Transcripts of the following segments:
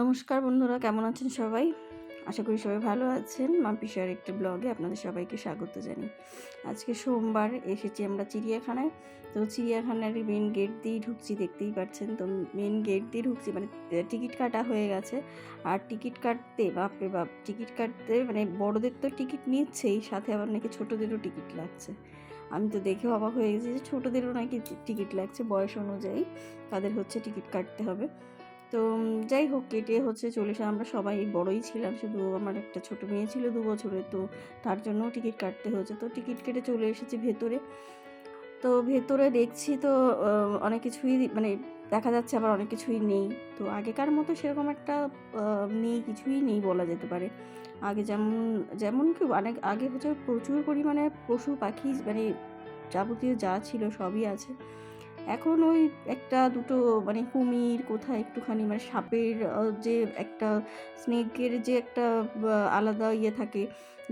নমস্কার বন্ধুরা, কেমন আছেন সবাই? আশা করি সবাই ভালো আছেন। মাম্পিসার একটি ব্লগে আপনাদের সবাইকে স্বাগত জানাই। আজকে সোমবার এসেছি আমরা চিড়িয়াখানায়। তো চিড়িয়াখানার মেন গেট দিয়েই ঢুকছি, দেখতেই পাচ্ছেন। তো মেন গেট দিয়ে ঢুকছি, মানে টিকিট কাটা হয়ে গেছে। আর টিকিট কাটতে বাপরে বাপ, টিকিট কাটতে মানে বড়দের তো টিকিট নিচ্ছেই, সাথে আবার নাকি ছোটোদেরও টিকিট লাগছে। আমি তো দেখে অবাক হয়ে গেছি যে ছোটোদেরও নাকি টিকিট লাগছে, বয়স অনুযায়ী তাদের হচ্ছে টিকিট কাটতে হবে। তো যাই হোক, কেটে হচ্ছে চলে এসে আমরা সবাই বড়ই ছিলাম, শুধু আমার একটা ছোট মেয়ে ছিল 2 বছরের, তো তার জন্যও টিকিট কাটতে হয়েছে। তো টিকিট কেটে চলে এসেছি ভেতরে। তো ভেতরে দেখছি তো অনেক কিছুই মানে দেখা যাচ্ছে, আবার অনেক কিছুই নেই। তো আগেকার মতো সেরকম একটা নেই, কিছুই নেই বলা যেতে পারে। আগে যেমন যেমন কি অনেক আগে হচ্ছে প্রচুর পরিমাণে পশু পাখি মানে যাবতীয় যা ছিল সবই আছে। এখন ওই একটা দুটো মানে কুমির, কোথায় একটুখানি মানে সাপের যে একটা স্নেকের যে একটা আলাদা ইয়ে থাকে,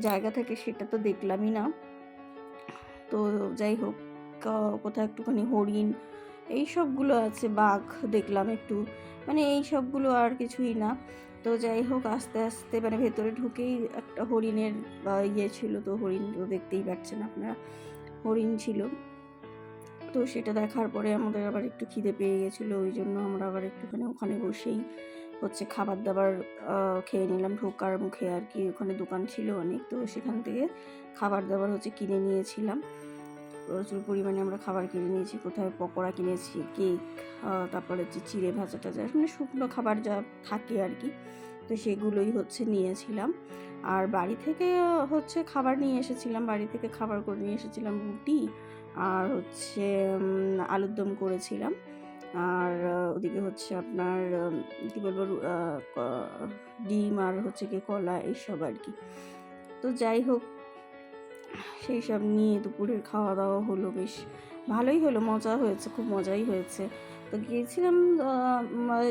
জায়গা থাকে, সেটা তো দেখলামই না। তো যাই হোক, কোথাও একটুখানি হরিণ এই সবগুলো আছে, বাঘ দেখলাম একটু, মানে এই সবগুলো আর কিছুই না। তো যাই হোক, আস্তে আস্তে মানে ভেতরে ঢুকেই একটা হরিণের ইয়ে ছিল, তো হরিণ তো দেখতেই পাচ্ছেন আপনারা, হরিণ ছিল। তো সেটা দেখার পরে আমাদের আবার একটু খিদে পেয়ে গেছিলো, ওই জন্য আমরা আবার একটুখানি ওখানে বসেই হচ্ছে খাবার দাবার খেয়ে নিলাম। ঢোকার মুখে আর কি ওখানে দোকান ছিল অনেক, তো সেখান থেকে খাবার দাবার হচ্ছে কিনে নিয়েছিলাম। প্রচুর পরিমাণে আমরা খাবার কিনে নিয়েছি, কোথায় পকোড়া কিনেছি, কেক, তারপরে হচ্ছে চিড়ে ভাজা টাজা, মানে শুকনো খাবার যা থাকে আর কি, তো সেগুলোই হচ্ছে নিয়েছিলাম। আর বাড়ি থেকে হচ্ছে খাবার নিয়ে এসেছিলাম, বাড়ি থেকে খাবার করে নিয়ে এসেছিলাম রুটি আর হচ্ছে আলুর দম করেছিলাম। আর ওদিকে হচ্ছে আপনার কী বলবো, ডিম আর হচ্ছে কি কলা এইসব আর কি। তো যাই হোক, সেই সব নিয়ে দুপুরের খাওয়া দাওয়া হলো, বেশ ভালোই হলো, মজা হয়েছে, খুব মজাই হয়েছে। তো গিয়েছিলাম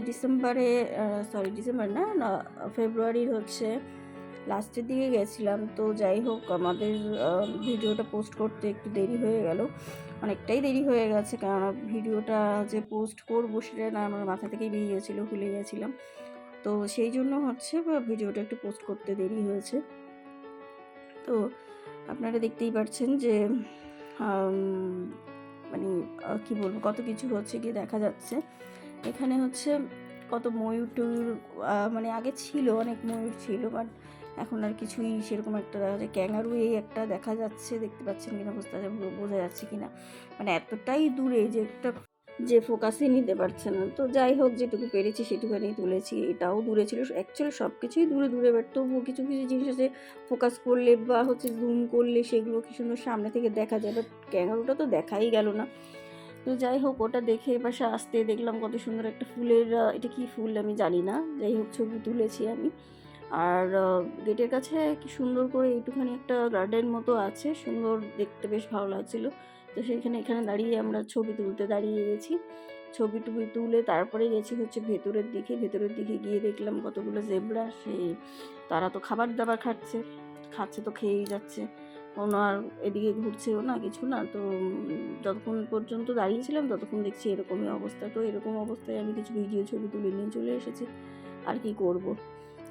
ডিসেম্বর না, ফেব্রুয়ারির হচ্ছে লাস্টের দিকে গেছিলাম। তো যাই হোক, আমাদের ভিডিওটা পোস্ট করতে একটু দেরি হয়ে গেল, অনেকটাই দেরি হয়ে গেছে, কেননা ভিডিওটা যে পোস্ট করবো সেটা না আমার মাথা থেকেই বেরিয়ে গেছিলো, ভুলে গেছিলাম। তো সেই জন্য হচ্ছে ভিডিওটা একটু পোস্ট করতে দেরি হয়েছে। তো আপনারা দেখতেই পাচ্ছেন যে মানে কী বলবো, কত কিছু হচ্ছে গিয়ে দেখা যাচ্ছে এখানে। হচ্ছে কত ময়ূর টয়ূর, মানে আগে ছিল, অনেক ময়ূর ছিল, বাট এখন আর কিছুই সেরকম একটা দেখা যায়। ক্যাঙ্গারু এই একটা দেখা যাচ্ছে, দেখতে পাচ্ছেন কিনা বোঝা যাচ্ছে কিনা, মানে এতটাই দূরে যে একটা যে ফোকাসই নিতে পারছে না। তো যাই হোক, যেটুকু পেরেছি সেটুকুনি তুলেছি। এটাও দূরে ছিল, অ্যাকচুয়ালি সব কিছুই দূরে দূরে, বাট তবুও কিছু কিছু জিনিস আছে ফোকাস করলে বা হচ্ছে জুম করলে সেগুলো কি সুন্দর সামনে থেকে দেখা যায়, বাট ক্যাঙ্গারুটা তো দেখাই গেল না। তো যাই হোক, ওটা দেখে এপাশে আসতে দেখলাম কত সুন্দর একটা ফুলের, এটা কি ফুল আমি জানি না, যাই হোক ছবি তুলেছি আমি। আর গেটের কাছে কি সুন্দর করে একটুখানি একটা গার্ডেন মতো আছে, সুন্দর দেখতে, বেশ ভালো লাগছিল। তো এখানে দাঁড়িয়ে আমরা ছবি তুলতে দাঁড়িয়ে গেছি, ছবি টবি তুলে তারপরে গেছি হচ্ছে ভেতরের দিকে গিয়ে দেখলাম কতগুলো জেব্রা, তারা তো খাবার দাবার খাচ্ছে তো খেয়েই যাচ্ছে, কোনো আর এদিকে ঘুরছেও না, কিছু না। তো যতক্ষণ পর্যন্ত দাঁড়িয়েছিলাম ততক্ষণ দেখছি এরকমই অবস্থা। তো এরকম অবস্থায় আমি কিছু ভিডিও ছবি তুলে নিয়ে চলে এসেছি, আর কি করব।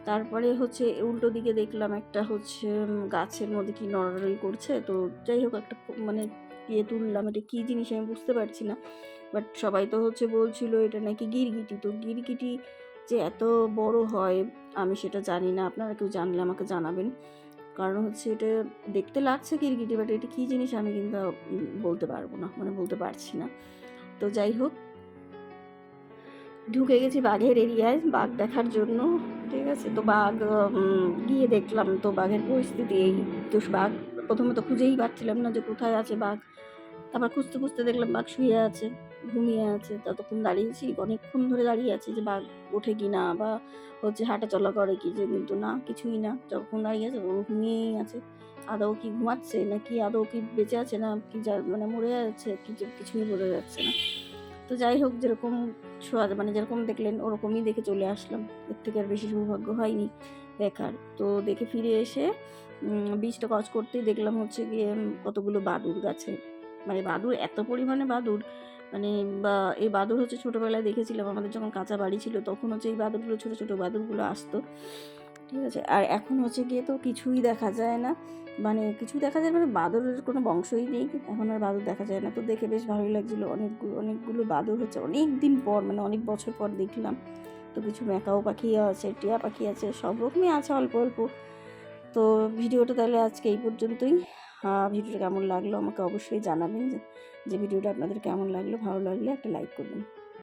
তারপরে হচ্ছে উল্টো দিকে দেখলাম একটা হচ্ছে গাছের মধ্যে কি নড়ানড়ি করছে। তো যাই হোক, একটা মানে ইয়ে তুললাম, এটা কী জিনিস আমি বুঝতে পারছি না, বাট সবাই তো হচ্ছে বলছিল এটা নাকি গিরগিটি। তো গিরগিটি যে এত বড় হয় আমি সেটা জানি না, আপনারা কেউ জানলে আমাকে জানাবেন। কারণ হচ্ছে এটা দেখতে লাগছে গিরগিটি, বাট এটা কী জিনিস আমি কিন্তু বলতে পারবো না, মানে বলতে পারছি না। তো যাই হোক, ঢুকে গেছি বাঘের এরিয়ায় বাঘ দেখার জন্য, ঠিক আছে। তো বাঘ গিয়ে দেখলাম তো বাঘের পরিস্থিতি এই। তো বাঘ প্রথমে তো খুঁজেই পাচ্ছিলাম না যে কোথায় আছে বাঘ। তারপর খুঁজতে খুঁজতে দেখলাম বাঘ শুয়ে আছে, ঘুমিয়ে আছে। ততক্ষণ দাঁড়িয়েছি, অনেকক্ষণ ধরে দাঁড়িয়ে আছি যে বাঘ ওঠে কি না বা হচ্ছে হাঁটা চলা করে কি, যে কিন্তু না, কিছুই না। যখন দাঁড়িয়ে আছে তখন ঘুমিয়েই আছে। আদৌ কি ঘুমাচ্ছে নাকি আদৌ কি বেঁচে আছে না কি মানে মরে যাচ্ছে, কিছুই বোঝা যাচ্ছে না। তো যাই হোক, যেরকম মানে যেরকম দেখলেন ওরকমই দেখে চলে আসলাম, এর থেকে আর বেশি সৌভাগ্য হয়নি দেখার। তো দেখে ফিরে এসে বীজটা কচ করতেই দেখলাম হচ্ছে গিয়ে কতগুলো বাদুড় গাছে, মানে বাদুড়, এত পরিমাণে বাদুড়, মানে বা এই বাদর হচ্ছে ছোটোবেলায় দেখেছিলাম, আমাদের যখন কাঁচা বাড়ি ছিল তখন হচ্ছে এই বাদরগুলো, ছোটো ছোটো বাদরগুলো আসতো, ঠিক আছে। আর এখন হচ্ছে গিয়ে তো কিছুই দেখা যায় না, মানে কিছুই দেখা যায়, মানে বাদরের কোনো বংশই নেই, এখন আর বাদর দেখা যায় না। তো দেখে বেশ ভালোই লাগছিলো, অনেকগুলো বাদর হচ্ছে অনেক দিন পর, মানে অনেক বছর পর দেখলাম। তো কিছু ম্যাকাও পাখিও আছে, টিয়া পাখি আছে, সব রকমই আছে অল্প অল্প। তো ভিডিওটা তাহলে আজকে এই পর্যন্তই। ভিডিওটা কেমন লাগলো আমাকে অবশ্যই জানাবেন, যে ভিডিওটা আপনাদের কেমন লাগলো, ভালো লাগলে একটা লাইক করবেন।